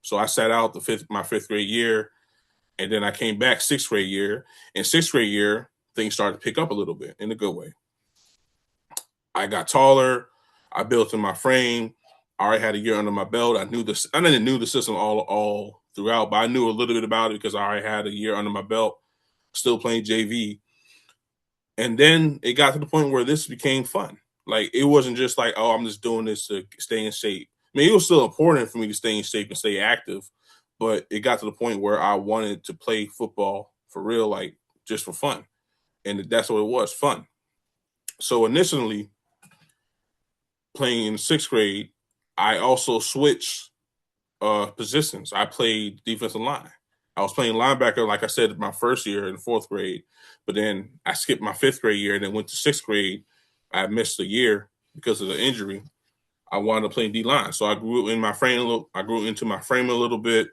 So I sat out my fifth grade year, and then I came back sixth grade year. In sixth grade year, things started to pick up a little bit in a good way. I got taller. I built in my frame. I already had a year under my belt. I knew this. I didn't knew the system all throughout, but I knew a little bit about it because I already had a year under my belt. Still playing JV, and then it got to the point where this became fun. Like it wasn't just like, oh, I'm just doing this to stay in shape. I mean, it was still important for me to stay in shape and stay active, but it got to the point where I wanted to play football for real, like just for fun, and that's what it was, fun. So initially, playing in sixth grade, I also switched positions. I played defensive line. I was playing linebacker, like I said, my first year in fourth grade, but then I skipped my fifth grade year and then went to sixth grade. I missed a year because of the injury. I wanted to play D line, so I grew in my frame. I grew into my frame a little bit.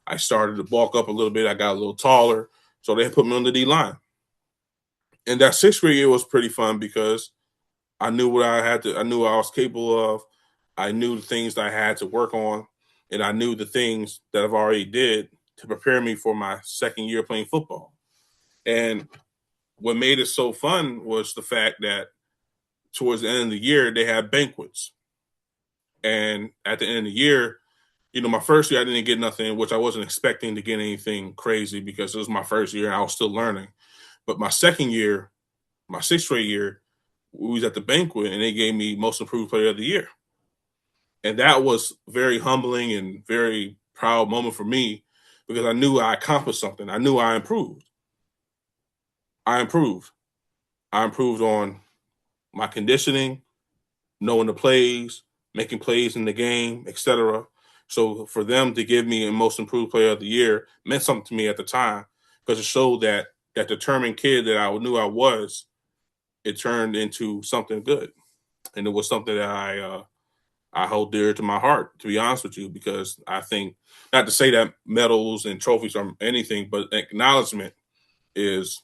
I started to bulk up a little bit. I got a little taller, so they put me on the D line. And that sixth grade year was pretty fun because I knew what I had to. I knew what I was capable of. I knew the things that I had to work on, and I knew the things that I've already did to prepare me for my second year playing football. And what made it so fun was the fact that towards the end of the year they had banquets, and at the end of the year, my first year I didn't get nothing, which I wasn't expecting to get anything crazy because it was my first year and I was still learning. But my second year, my sixth grade year, we was at the banquet and they gave me most improved player of the year. And that was very humbling and very proud moment for me because I knew I accomplished something. I knew I improved. I improved. I improved on my conditioning, knowing the plays, making plays in the game, etc. So for them to give me a most improved player of the year meant something to me at the time because it showed that determined kid that I knew I was, it turned into something good. And it was something that I hold dear to my heart, to be honest with you, because I think, not to say that medals and trophies are anything, but acknowledgement is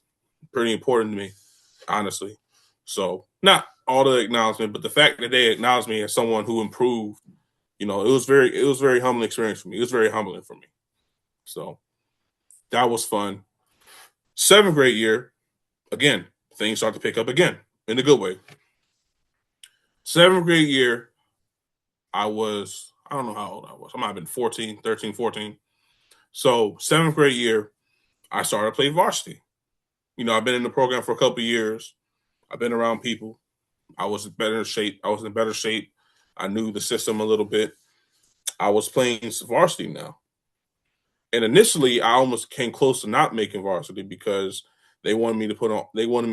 pretty important to me, honestly. So, not all the acknowledgement, but the fact that they acknowledged me as someone who improved, it was very humbling experience for me. It was very humbling for me. So that was fun. Seventh grade year, again, things start to pick up again in a good way. Seventh grade year, I don't know how old I was. I might have been 14, 13, 14. So seventh grade year, I started to play varsity. I've been in the program for a couple of years. I've been around people. I was in better shape. I was in better shape. I knew the system a little bit. I was playing varsity now. And initially I almost came close to not making varsity because they wanted me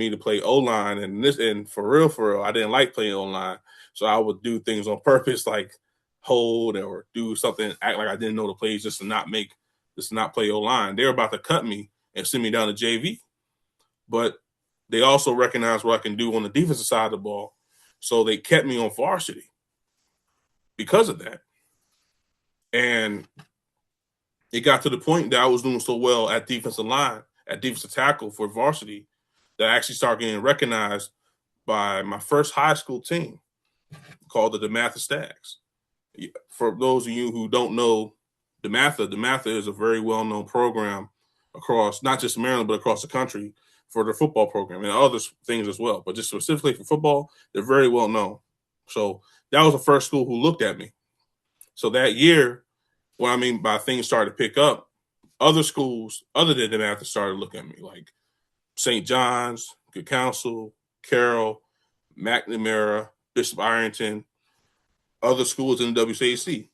to play O line and for real, I didn't like playing O line. So I would do things on purpose like hold or do something, act like I didn't know the plays just to not play O line. They were about to cut me and send me down to JV. But they also recognized what I can do on the defensive side of the ball. So they kept me on varsity because of that. And it got to the point that I was doing so well at defensive line, at defensive tackle for varsity, that I actually started getting recognized by my first high school team called the DeMatha Stags. For those of you who don't know DeMatha is a very well-known program across not just Maryland, but across the country for their football program and other things as well. But just specifically for football, they're very well known. So that was the first school who looked at me. So that year, what I mean by things started to pick up, other schools other than DeMatha started looking at me, like St. John's, Good Counsel, Carroll, McNamara, Bishop Ironton, other schools in the WCAC.